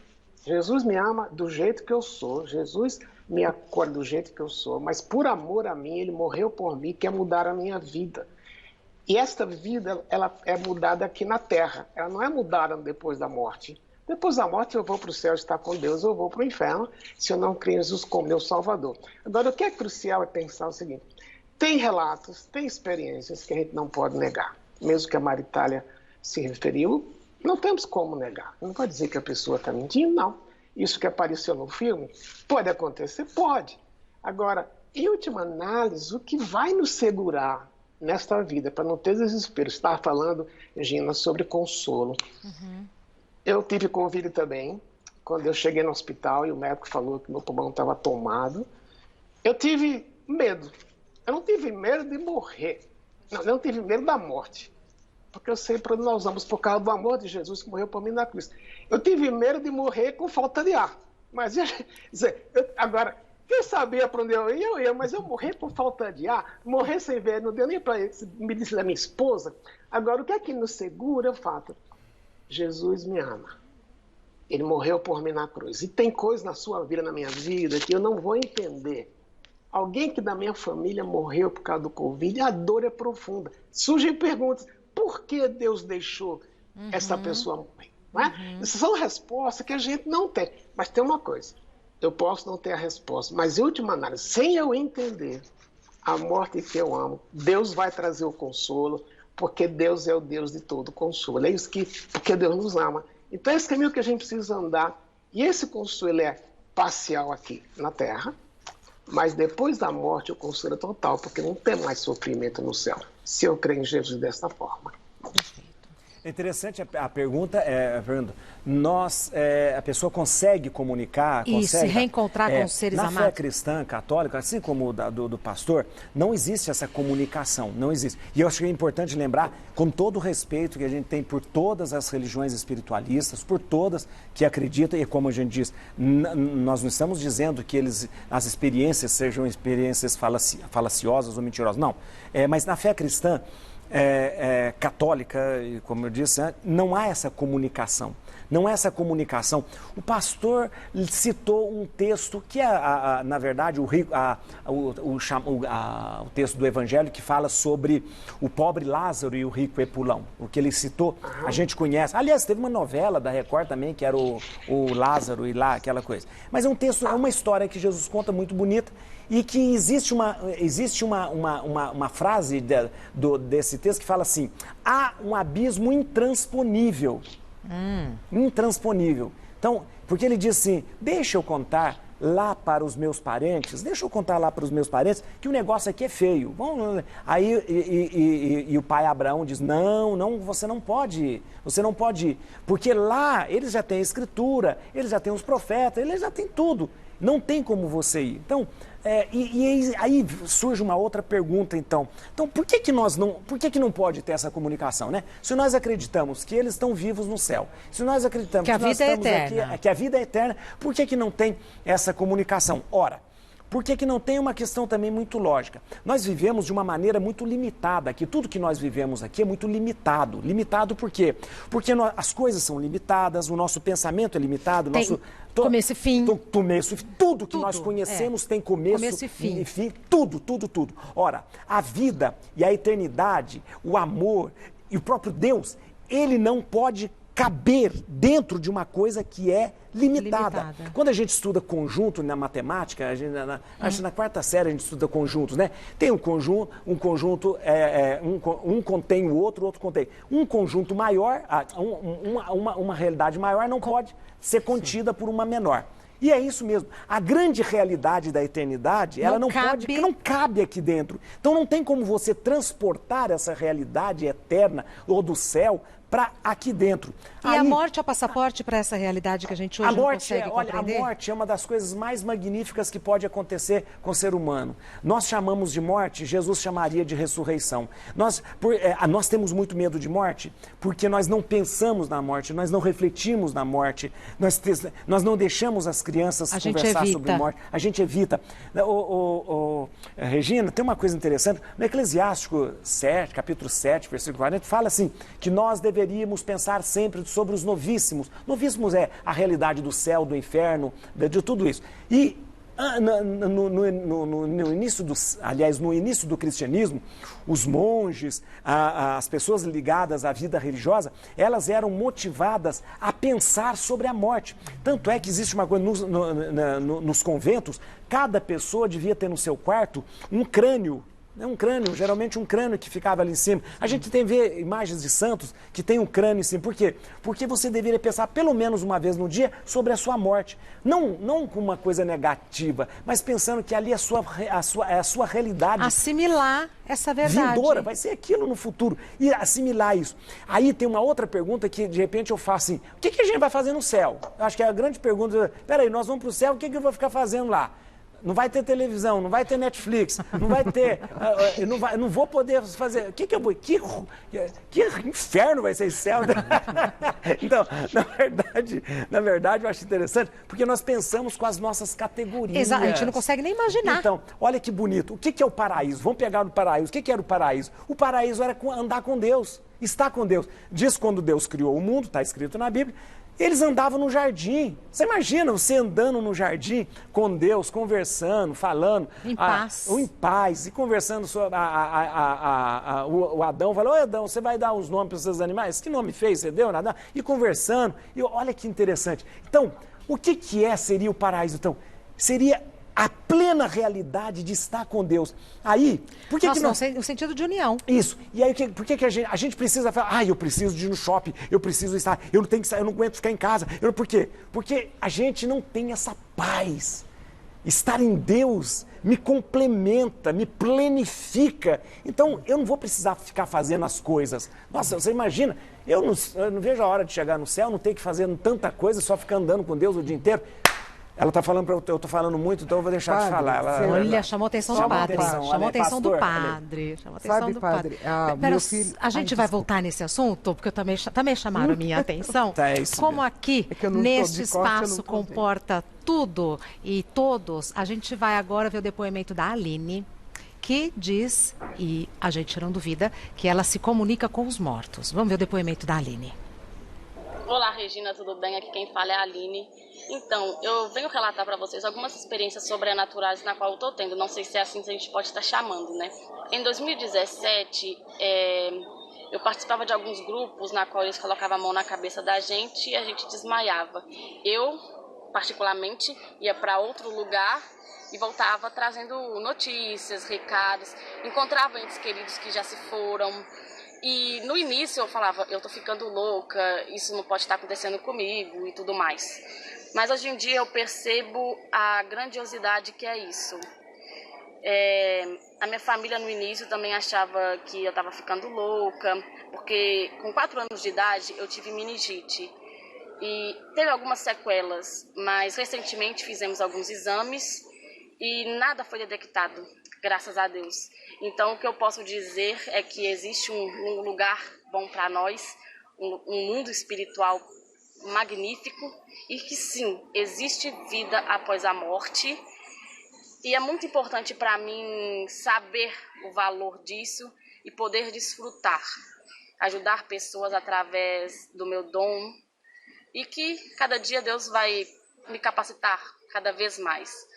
do jeito que eu sou, Jesus me acolhe do jeito que eu sou, mas por amor a mim, ele morreu por mim, quer mudar a minha vida. E esta vida, ela é mudada aqui na Terra, ela não é mudada depois da morte. Depois da morte eu vou para o céu estar com Deus, eu vou para o inferno, se eu não creio em Jesus como meu Salvador. Agora, o que é crucial é pensar o seguinte, tem relatos, tem experiências que a gente não pode negar. Mesmo que a Maritália se referiu, não temos como negar. Não pode dizer que a pessoa está mentindo, não. Isso que apareceu no filme, pode acontecer? Pode. Agora, em última análise, o que vai nos segurar nesta vida, para não ter desespero? Você estava falando, Gina, sobre consolo. Eu tive Covid também, quando eu cheguei no hospital e o médico falou que meu pulmão estava tomado. Eu tive medo. Eu não tive medo de morrer. Não, eu não tive medo da morte. Porque eu sempre nós vamos por causa do amor de Jesus que morreu por mim na cruz. Eu tive medo de morrer com falta de ar. Mas, agora, quem sabia para onde eu ia, mas eu morrer por falta de ar, morrer sem ver, não deu nem para me dizer da minha esposa. Agora, o que é que nos segura? É o fato. Jesus me ama. Ele morreu por mim na cruz. E tem coisas na sua vida, na minha vida, que eu não vou entender. Alguém que da minha família morreu por causa do Covid, a dor é profunda. Surgem perguntas, por que Deus deixou essa pessoa morrer? Não é? Essas são respostas que a gente não tem. Mas tem uma coisa, eu posso não ter a resposta, mas em última análise, sem eu entender a morte que eu amo, Deus vai trazer o consolo, porque Deus é o Deus de todo consolo. É isso que, porque Deus nos ama. Então, esse caminho que a gente precisa andar, e esse consolo é parcial aqui na Terra, mas depois da morte o consolo é total, porque não tem mais sofrimento no céu, se eu creio em Jesus dessa forma. É interessante a pergunta, Fernando. A pessoa consegue comunicar, e se reencontrar com os seres amados? Na fé cristã, católica, assim como do pastor, não existe essa comunicação, não existe. E eu acho que é importante lembrar, com todo o respeito que a gente tem por todas as religiões espiritualistas, por todas que acreditam, e como a gente diz, nós não estamos dizendo que as experiências sejam experiências falaciosas ou mentirosas, não. Mas na fé cristã, católica, como eu disse, não há essa comunicação. Não é essa comunicação. O pastor citou um texto que é, na verdade, o texto do Evangelho que fala sobre o pobre Lázaro e o rico Epulão. O que ele citou, a gente conhece. Aliás, teve uma novela da Record também, que era o Lázaro e lá, aquela coisa. Mas é um texto, é uma história que Jesus conta muito bonita e que existe uma frase desse texto que fala assim, há um abismo intransponível. Intransponível. Então, porque ele diz assim, deixa eu contar lá para os meus parentes, que o negócio aqui é feio. Aí o pai Abraão diz, não, você não pode ir, porque lá eles já têm a escritura, eles já têm os profetas, eles já têm tudo, não tem como você ir. Então, aí surge uma outra pergunta, então por que não pode ter essa comunicação, né? Se nós acreditamos que eles estão vivos no céu, se nós acreditamos que a vida é eterna, que a vida é eterna, por que não tem essa comunicação? Ora, por que não tem uma questão também muito lógica? Nós vivemos de uma maneira muito limitada aqui. Tudo que nós vivemos aqui é muito limitado. Limitado por quê? Porque as coisas são limitadas, o nosso pensamento é limitado. Começo e fim. Tudo que nós conhecemos tem começo e fim. Tudo. Ora, a vida e a eternidade, o amor e o próprio Deus, ele não pode caber dentro de uma coisa que é limitada. Quando a gente estuda conjunto na matemática, acho que na quarta série a gente estuda conjuntos, né? Tem um conjunto um contém o outro contém. Um conjunto maior, uma realidade maior não pode ser contida por uma menor. E é isso mesmo. A grande realidade da eternidade, ela não cabe aqui dentro. Então não tem como você transportar essa realidade eterna ou do céu para aqui dentro. E a morte é o passaporte para essa realidade que a gente hoje não consegue compreender? A morte é uma das coisas mais magníficas que pode acontecer com o ser humano. Nós chamamos de morte, Jesus chamaria de ressurreição. Nós temos muito medo de morte porque nós não pensamos na morte, nós não refletimos na morte, nós não deixamos as crianças conversar sobre morte. A gente evita. Regina, tem uma coisa interessante. No Eclesiástico 7, capítulo 7, versículo 40, fala assim, que nós deveríamos pensar sempre sobre os novíssimos. Novíssimos é a realidade do céu, do inferno, de tudo isso. E no início no início do cristianismo, os monges, as pessoas ligadas à vida religiosa, elas eram motivadas a pensar sobre a morte. Tanto é que existe uma coisa nos conventos, cada pessoa devia ter no seu quarto um crânio. Um crânio, geralmente um crânio que ficava ali em cima. A gente vê imagens de santos que tem um crânio em cima. Por quê? Porque você deveria pensar pelo menos uma vez no dia sobre a sua morte. Não com uma coisa negativa, mas pensando que ali é a sua realidade. Assimilar essa verdade. Vindoura, vai ser aquilo no futuro. E assimilar isso. Aí tem uma outra pergunta que de repente eu faço assim, o que a gente vai fazer no céu? Eu acho que é a grande pergunta. Peraí, nós vamos para o céu, o que eu vou ficar fazendo lá? Não vai ter televisão, não vai ter Netflix, não vai ter, não vou poder fazer, que inferno vai ser esse céu? Então, na verdade, eu acho interessante, porque nós pensamos com as nossas categorias. Exato, a gente não consegue nem imaginar. Então, olha que bonito, o que é o paraíso? Vamos pegar no paraíso, o que era o paraíso? O paraíso era andar com Deus, estar com Deus. Diz quando Deus criou o mundo, está escrito na Bíblia, eles andavam no jardim. Você imagina você andando no jardim com Deus, conversando, falando. Em paz. Em paz. E conversando sobre o Adão falou, oi Adão, você vai dar os nomes para os seus animais? Que nome fez? Você deu, Adão? E conversando. E olha que interessante. Então, o que seria o paraíso? Então, seria a plena realidade de estar com Deus. Aí, por que o sentido de união. Isso. E aí, por que a gente precisa falar, eu preciso de ir no shopping, eu preciso estar, eu não tenho que sair, eu não aguento ficar em casa. Por quê? Porque a gente não tem essa paz. Estar em Deus me complementa, me plenifica. Então, eu não vou precisar ficar fazendo as coisas. Nossa, você imagina, eu não vejo a hora de chegar no céu, não ter que fazer tanta coisa, só ficar andando com Deus o dia inteiro. Ela está falando para eu estou falando muito, então eu vou deixar de falar. Olha, chamou a atenção do padre. Chamou a atenção do padre. Sabe, padre, meu filho... A gente vai voltar nesse assunto, porque também chamaram a minha atenção. Como aqui, neste espaço, comporta tudo e todos, a gente vai agora ver o depoimento da Aline, que diz, e a gente não duvida, que ela se comunica com os mortos. Vamos ver o depoimento da Aline. Olá, Regina, tudo bem? Aqui quem fala é a Aline. Então, eu venho relatar para vocês algumas experiências sobrenaturais na qual eu estou tendo. Não sei se é assim que a gente pode estar chamando, né? Em 2017, eu participava de alguns grupos na qual eles colocavam a mão na cabeça da gente e a gente desmaiava. Eu, particularmente, ia para outro lugar e voltava trazendo notícias, recados, encontrava entes queridos que já se foram. E no início eu falava, eu tô ficando louca, isso não pode estar acontecendo comigo e tudo mais. Mas hoje em dia eu percebo a grandiosidade que é isso. A minha família no início também achava que eu estava ficando louca, porque com 4 anos de idade eu tive meningite. E teve algumas sequelas, mas recentemente fizemos alguns exames e nada foi detectado, graças a Deus. Então, o que eu posso dizer é que existe um lugar bom para nós, um mundo espiritual magnífico e que sim, existe vida após a morte. E é muito importante para mim saber o valor disso e poder desfrutar, ajudar pessoas através do meu dom e que cada dia Deus vai me capacitar cada vez mais.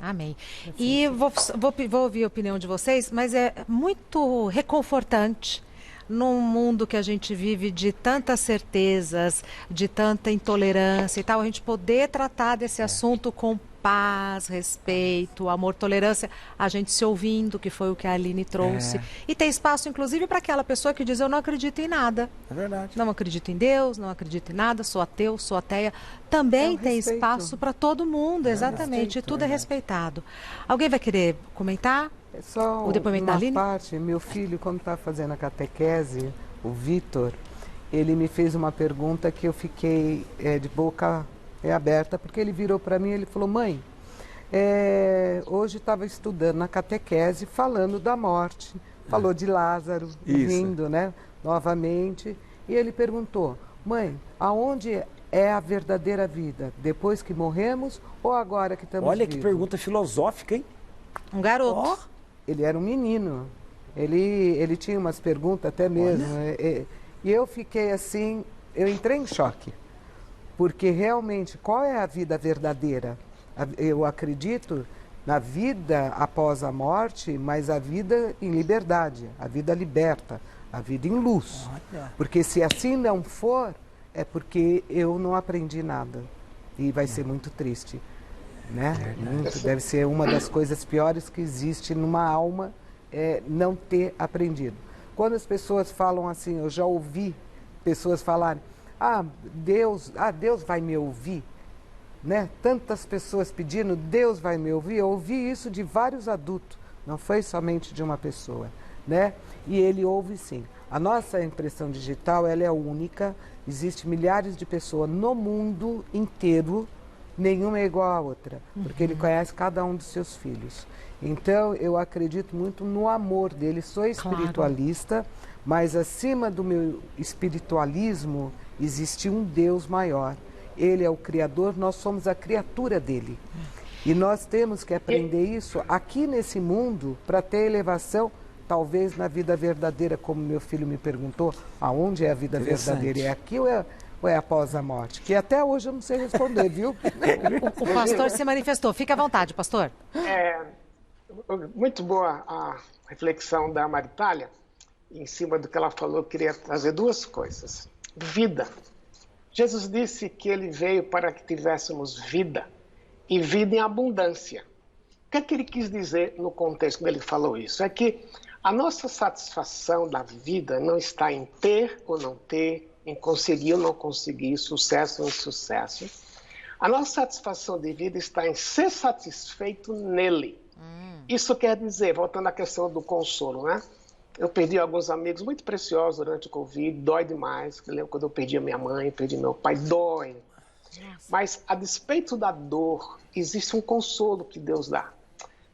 Amém. E vou ouvir a opinião de vocês, mas é muito reconfortante num mundo que a gente vive de tantas certezas, de tanta intolerância e tal, a gente poder tratar desse assunto com paz, respeito, amor, tolerância, a gente se ouvindo, que foi o que a Aline trouxe. E tem espaço, inclusive, para aquela pessoa que diz, eu não acredito em nada. É verdade. Não acredito em Deus, não acredito em nada, sou ateu, sou ateia. Também tem espaço para todo mundo, exatamente, respeito, tudo é respeitado. Alguém vai querer comentar? Só o depoimento da Aline? Parte, meu filho, quando está fazendo a catequese, o Vitor, ele me fez uma pergunta que eu fiquei de boca aberta, porque ele virou para mim e ele falou, mãe, hoje estava estudando na catequese falando da morte, falou de Lázaro, vindo, né, novamente, e ele perguntou, mãe, aonde é a verdadeira vida? Depois que morremos ou agora que estamos vivos? Olha que pergunta filosófica, hein? Um garoto. Ele era um menino, ele tinha umas perguntas até mesmo, e eu fiquei assim, eu entrei em choque. Porque realmente, qual é a vida verdadeira? Eu acredito na vida após a morte, mas a vida em liberdade, a vida liberta, a vida em luz. Porque se assim não for, é porque eu não aprendi nada. E vai ser muito triste. Né? Deve ser uma das coisas piores que existe numa alma, é não ter aprendido. Quando as pessoas falam assim, eu já ouvi pessoas falarem, Deus vai me ouvir, né? Tantas pessoas pedindo, Deus vai me ouvir. Eu ouvi isso de vários adultos, não foi somente de uma pessoa, né? E ele ouve sim. A nossa impressão digital, ela é única, existe milhares de pessoas no mundo inteiro, nenhuma é igual à outra, porque ele conhece cada um dos seus filhos. Então, eu acredito muito no amor dele. Sou espiritualista, mas acima do meu espiritualismo existe um Deus maior. Ele é o Criador, nós somos a criatura dele. E nós temos que aprender isso aqui nesse mundo para ter elevação, talvez na vida verdadeira, como meu filho me perguntou, aonde é a vida verdadeira? É aqui ou é após a morte? Que até hoje eu não sei responder, viu? O pastor se manifestou. Fica à vontade, pastor. Muito boa a reflexão da Maritália. Em cima do que ela falou, eu queria trazer duas coisas. Vida. Jesus disse que ele veio para que tivéssemos vida, e vida em abundância. O que é que ele quis dizer no contexto quando ele falou isso? É que a nossa satisfação da vida não está em ter ou não ter, em conseguir ou não conseguir, sucesso ou insucesso. A nossa satisfação de vida está em ser satisfeito nele. Isso quer dizer, voltando à questão do consolo, né? Eu perdi alguns amigos muito preciosos durante o Covid, dói demais. Eu lembro quando eu perdi a minha mãe, perdi meu pai, dói. Mas, a despeito da dor, existe um consolo que Deus dá.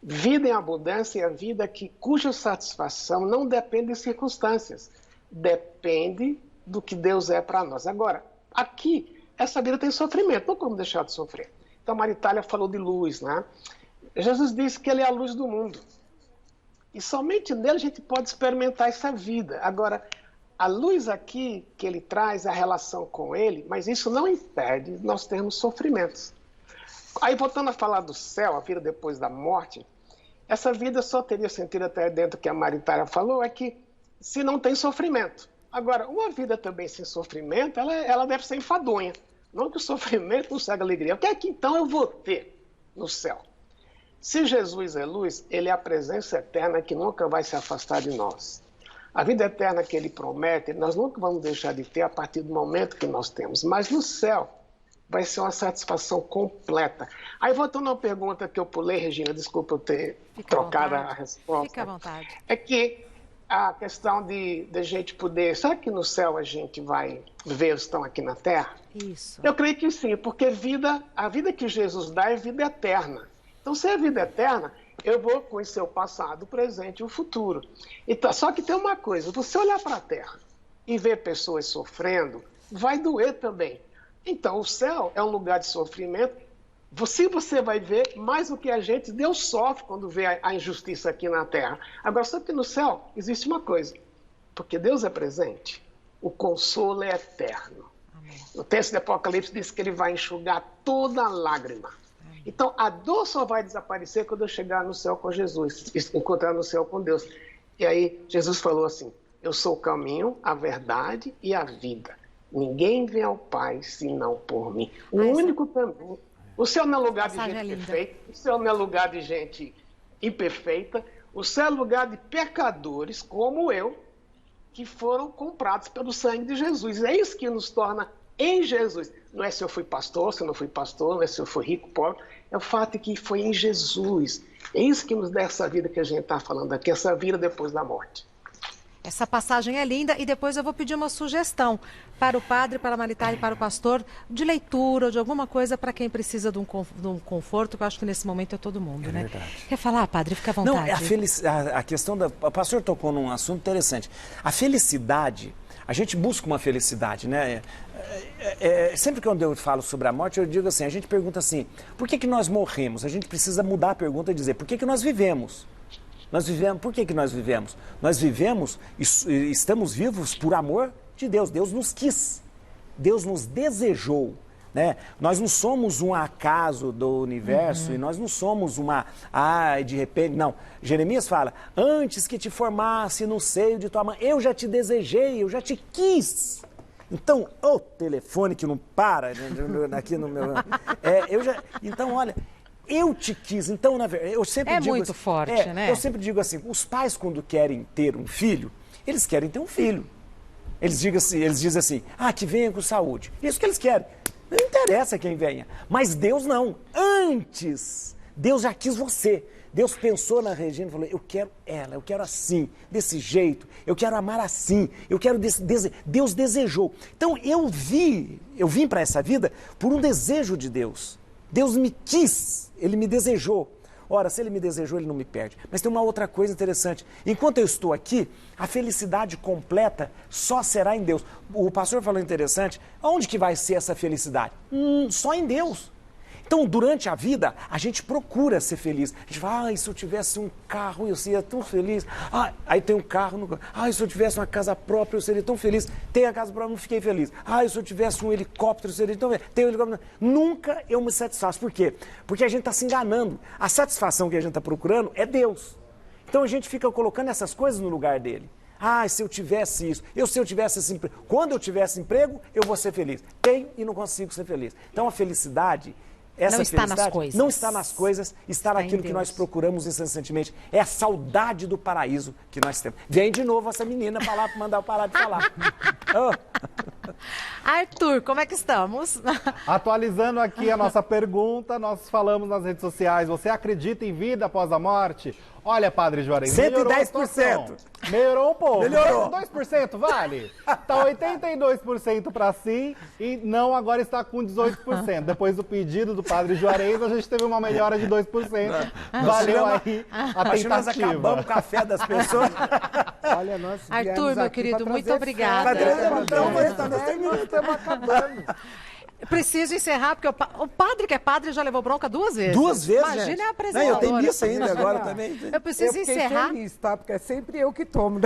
Vida em abundância é a vida cuja satisfação não depende de circunstâncias, depende do que Deus é para nós. Agora, aqui, essa vida tem sofrimento, não como deixar de sofrer. Então, a Maritália falou de luz, né? Jesus disse que ele é a luz do mundo. E somente nele a gente pode experimentar essa vida. Agora, a luz aqui que ele traz, a relação com ele, mas isso não impede nós termos sofrimentos. Aí, voltando a falar do céu, a vida depois da morte, essa vida só teria sentido até dentro do que a Maritália falou, é que se não tem sofrimento. Agora, uma vida também sem sofrimento, ela deve ser enfadonha. Não que o sofrimento não seja alegria. O que é que então eu vou ter no céu? Se Jesus é luz, ele é a presença eterna que nunca vai se afastar de nós. A vida eterna que ele promete, nós nunca vamos deixar de ter a partir do momento que nós temos. Mas no céu vai ser uma satisfação completa. Aí, voltando a uma pergunta que eu pulei, Regina, desculpa eu ter trocado a resposta. Fica à vontade. É que a questão de gente poder... Será que no céu a gente vai ver os que estão aqui na Terra? Isso. Eu creio que sim, porque a vida que Jesus dá é vida eterna. Então, se é vida eterna, eu vou conhecer o passado, o presente e o futuro. Então, só que tem uma coisa, você olhar para a Terra e ver pessoas sofrendo, vai doer também. Então, o céu é um lugar de sofrimento. Se você vai ver, mais do que a gente, Deus sofre quando vê a injustiça aqui na Terra. Agora, só que no céu existe uma coisa, porque Deus é presente, o consolo é eterno. Amém. O texto do Apocalipse diz que ele vai enxugar toda lágrima. Então, a dor só vai desaparecer quando eu chegar no céu com Jesus, encontrar no céu com Deus. E aí, Jesus falou assim, eu sou o caminho, a verdade e a vida. Ninguém vem ao Pai senão por mim. O único caminho. O céu não é lugar de gente perfeita, o céu não é lugar de gente imperfeita, o céu é lugar de pecadores como eu, que foram comprados pelo sangue de Jesus. É isso que nos torna em Jesus. Não é se eu fui pastor, se eu não fui pastor, não é se eu fui rico, pobre. É o fato de que foi em Jesus. É isso que nos dá essa vida que a gente está falando aqui, essa vida depois da morte. Essa passagem é linda e depois eu vou pedir uma sugestão para o padre, para a Maritália e para o pastor, de leitura ou de alguma coisa para quem precisa de um conforto, que eu acho que nesse momento é todo mundo, né? Verdade. Quer falar, padre? Fica à vontade. Não, a questão da... O pastor tocou num assunto interessante. A felicidade, a gente busca uma felicidade, né? Sempre que eu falo sobre a morte, eu digo assim, a gente pergunta assim, por que nós morremos? A gente precisa mudar a pergunta e dizer, por que nós vivemos? Nós vivemos, por que nós vivemos? Nós vivemos, estamos vivos por amor de Deus. Deus nos quis, Deus nos desejou. né? Nós não somos um acaso do universo e nós não somos uma... de repente... Não. Jeremias fala, antes que te formasse no seio de tua mãe, eu já te desejei, eu já te quis. Então, o telefone que não para aqui no meu... Então, olha... Eu te quis, então, na verdade, eu sempre digo... muito assim, forte, né? Eu sempre digo assim, os pais, quando querem ter um filho, eles querem ter um filho. Eles dizem assim, que venha com saúde. Isso que eles querem. Não interessa quem venha. Mas Deus não. Antes, Deus já quis você. Deus pensou na Regina e falou, eu quero ela, eu quero assim, desse jeito, eu quero amar assim, eu quero... Deus desejou. Então, eu vim para essa vida por um desejo de Deus. Deus me quis, Ele me desejou. Ora, se Ele me desejou, Ele não me perde. Mas tem uma outra coisa interessante. Enquanto eu estou aqui, a felicidade completa só será em Deus. O pastor falou interessante, onde que vai ser essa felicidade? Só em Deus. Então, durante a vida, a gente procura ser feliz. A gente fala, se eu tivesse um carro, eu seria tão feliz. Aí tem um carro, se eu tivesse uma casa própria, eu seria tão feliz. Tem a casa própria, não fiquei feliz. Se eu tivesse um helicóptero, eu seria tão feliz. Tem um helicóptero. Nunca eu me satisfaço. Por quê? Porque a gente está se enganando. A satisfação que a gente está procurando é Deus. Então, a gente fica colocando essas coisas no lugar dele. Se eu tivesse isso, se eu tivesse esse emprego. Quando eu tivesse emprego, eu vou ser feliz. Tenho e não consigo ser feliz. Então, a felicidade... Não está nas coisas. Não está nas coisas, está naquilo que nós procuramos incessantemente. É a saudade do paraíso que nós temos. Vem de novo essa menina para lá para mandar eu parar de falar. Arthur, como é que estamos? Atualizando aqui a nossa pergunta, nós falamos nas redes sociais, você acredita em vida após a morte? Olha, Padre Juarez, 110%. Melhorou um pouco. Melhorou. 2% vale? Está 82% para sim e não agora está com 18%. Depois do pedido do Padre Juarez, a gente teve uma melhora de 2%. Valeu aí a tentativa. Nós acabamos o café das pessoas. Olha, nós Arthur, meu querido, muito obrigada. Estamos acabando. Preciso encerrar, porque o padre que é padre já levou bronca 2 vezes. 2 vezes, Imagina a apresentação. Eu tenho missa ainda agora também. Eu preciso encerrar. Feliz, tá? Porque é sempre eu que tomo.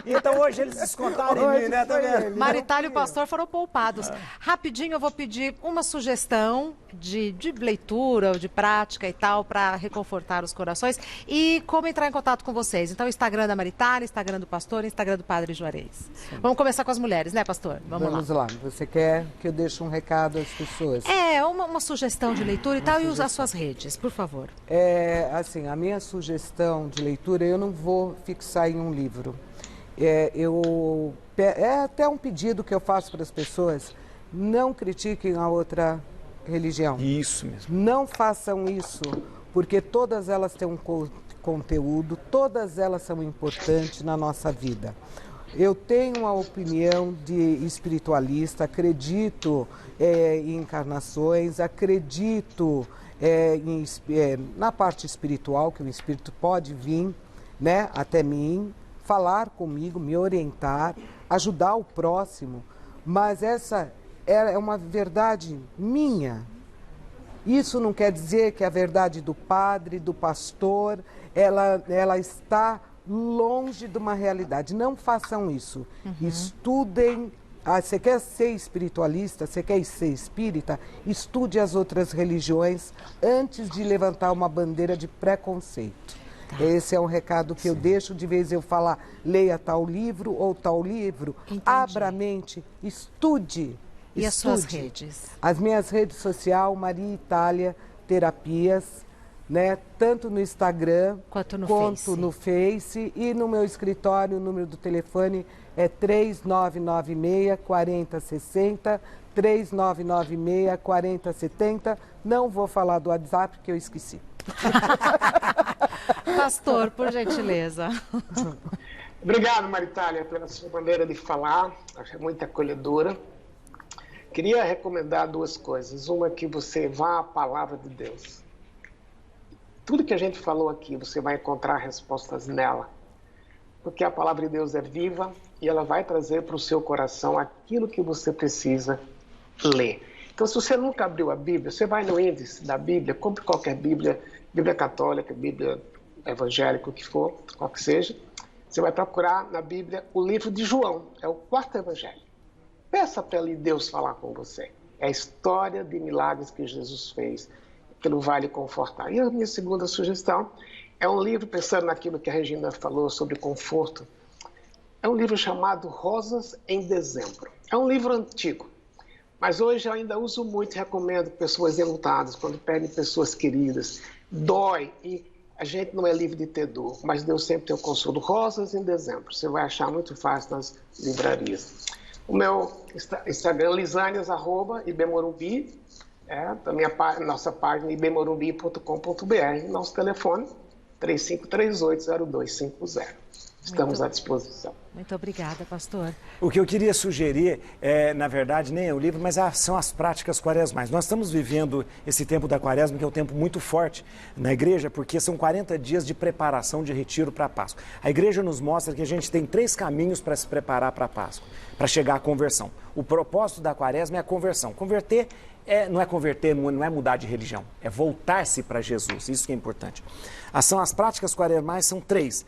Então hoje eles descontaram em mim, né? Tá vendo? Maritália e o pastor foram poupados. Rapidinho eu vou pedir uma sugestão de leitura ou de prática e tal, para reconfortar os corações. E como entrar em contato com vocês. Então, Instagram da Maritália, Instagram do pastor, Instagram do Padre Juarez. Sim. Vamos começar com as mulheres, né, pastor? Vamos lá. Você quer que eu deixe um recado às pessoas? Uma sugestão de leitura e tal, e as suas redes, por favor. A minha sugestão de leitura, eu não vou fixar em um livro. É até um pedido que eu faço para as pessoas, não critiquem a outra religião. Isso mesmo. Não façam isso, porque todas elas têm um conteúdo, todas elas são importantes na nossa vida. Eu tenho uma opinião de espiritualista, acredito em encarnações, acredito na parte espiritual, que o espírito pode vir, né, até mim, falar comigo, me orientar, ajudar o próximo, mas essa é uma verdade minha. Isso não quer dizer que a verdade do padre, do pastor, ela está longe de uma realidade. Não façam isso. Estudem. Você quer ser espiritualista, você quer ser espírita, estude as outras religiões antes de levantar uma bandeira de preconceito. Tá. Esse é um recado que eu deixo, de vez eu falar, leia tal livro ou tal livro. Entendi. Abra a mente, estude. E as suas redes? As minhas redes sociais, Maria Itália Terapias, né? Tanto no Instagram quanto no Face. E no meu escritório, o número do telefone é 3996-4060, 3996-4070. Não vou falar do WhatsApp, porque eu esqueci. Pastor, por gentileza. Obrigado, Maritália, pela sua maneira de falar, é muito acolhedora. Queria recomendar 2 coisas. Uma, que você vá à palavra de Deus. Tudo que a gente falou aqui, você vai encontrar respostas nela. Porque a palavra de Deus é viva e ela vai trazer para o seu coração aquilo que você precisa ler. Então, se você nunca abriu a Bíblia, você vai no índice da Bíblia, compre qualquer Bíblia, Bíblia católica, Bíblia evangélica, o que for, qual que seja. Você vai procurar na Bíblia o livro de João, é o 4º evangelho. Peça para Deus falar com você. É a história de milagres que Jesus fez. Aquilo vai lhe confortar. E a minha segunda sugestão é um livro, pensando naquilo que a Regina falou sobre conforto. É um livro chamado Rosas em Dezembro. É um livro antigo, mas hoje eu ainda uso muito e recomendo pessoas enlutadas, quando perdem pessoas queridas. Dói e a gente não é livre de ter dor, mas Deus sempre tem o consolo. Rosas em Dezembro. Você vai achar muito fácil nas livrarias. O meu Instagram, lisanias@ibmorumbi, nossa página ibmorumbi.com.br, nosso telefone 3538-0250. Estamos à disposição. Muito obrigada, pastor. O que eu queria sugerir, na verdade, nem é o livro, mas são as práticas quaresmais. Nós estamos vivendo esse tempo da quaresma, que é um tempo muito forte na igreja, porque são 40 dias de preparação de retiro para a Páscoa. A igreja nos mostra que a gente tem 3 caminhos para se preparar para a Páscoa, para chegar à conversão. O propósito da quaresma é a conversão. Converter não é mudar de religião, é voltar-se para Jesus. Isso que é importante. As práticas quaresmais são 3.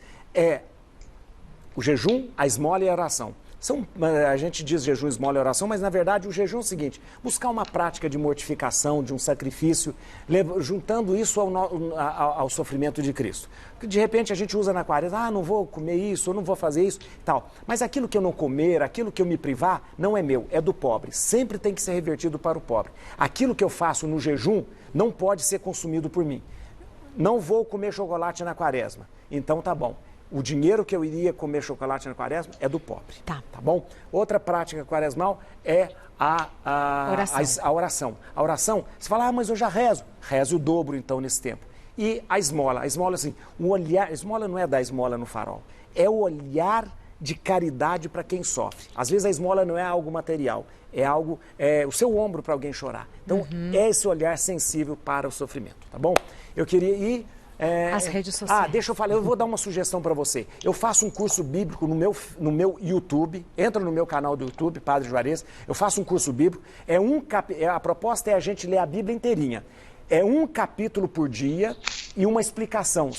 O jejum, a esmola e a oração. A gente diz jejum, esmola e oração, mas na verdade o jejum é o seguinte: buscar uma prática de mortificação, de um sacrifício, juntando isso ao sofrimento de Cristo. De repente a gente usa na quaresma, não vou comer isso, não vou fazer isso, tal. Mas aquilo que eu não comer, aquilo que eu me privar, não é meu, é do pobre. Sempre tem que ser revertido para o pobre. Aquilo que eu faço no jejum não pode ser consumido por mim. Não vou comer chocolate na quaresma. Então tá bom. O dinheiro que eu iria comer chocolate na quaresma é do pobre. Tá bom? Outra prática quaresmal é a oração. A oração, você fala, mas eu já rezo. Reze o dobro, então, nesse tempo. E a esmola, assim, o olhar, a esmola não é dar esmola no farol, é o olhar de caridade para quem sofre. Às vezes a esmola não é algo material, é o seu ombro para alguém chorar. Então, é esse olhar sensível para o sofrimento, tá bom? Eu queria ir... As redes sociais. Deixa eu falar, eu vou dar uma sugestão para você. Eu faço um curso bíblico no meu YouTube, entra no meu canal do YouTube, Padre Juarez, eu faço um curso bíblico, a proposta é a gente ler a Bíblia inteirinha. É um capítulo por dia e uma explicação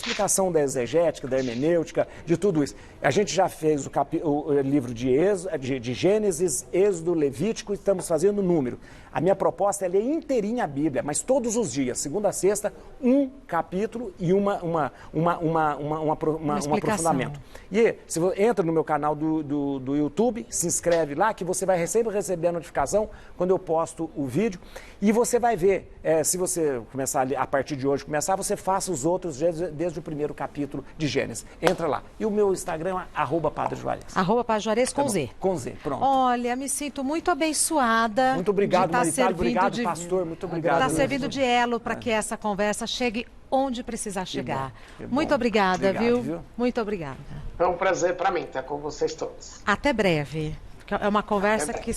da exegética, da hermenêutica, de tudo isso. A gente já fez o livro de Gênesis, Êxodo, Levítico, e estamos fazendo o número. A minha proposta é ler inteirinha a Bíblia, mas todos os dias, segunda a sexta, um capítulo e um aprofundamento. E se você entra no meu canal do YouTube, se inscreve lá, que você vai sempre receber a notificação quando eu posto o vídeo. E você vai ver, se você começar a partir de hoje, você faça os outros desde o primeiro capítulo de Gênesis. Entra lá. E o meu Instagram é @Padre Juarez. @Padre Juarez com Z. Com Z, pronto. Olha, me sinto muito abençoada. Muito obrigado, obrigado, pastor, muito obrigado. Está servindo de elo para que essa conversa chegue onde precisar chegar. Que bom. Muito obrigada, viu? Muito obrigada. É um prazer para mim estar com vocês todos. Até breve. É uma conversa que...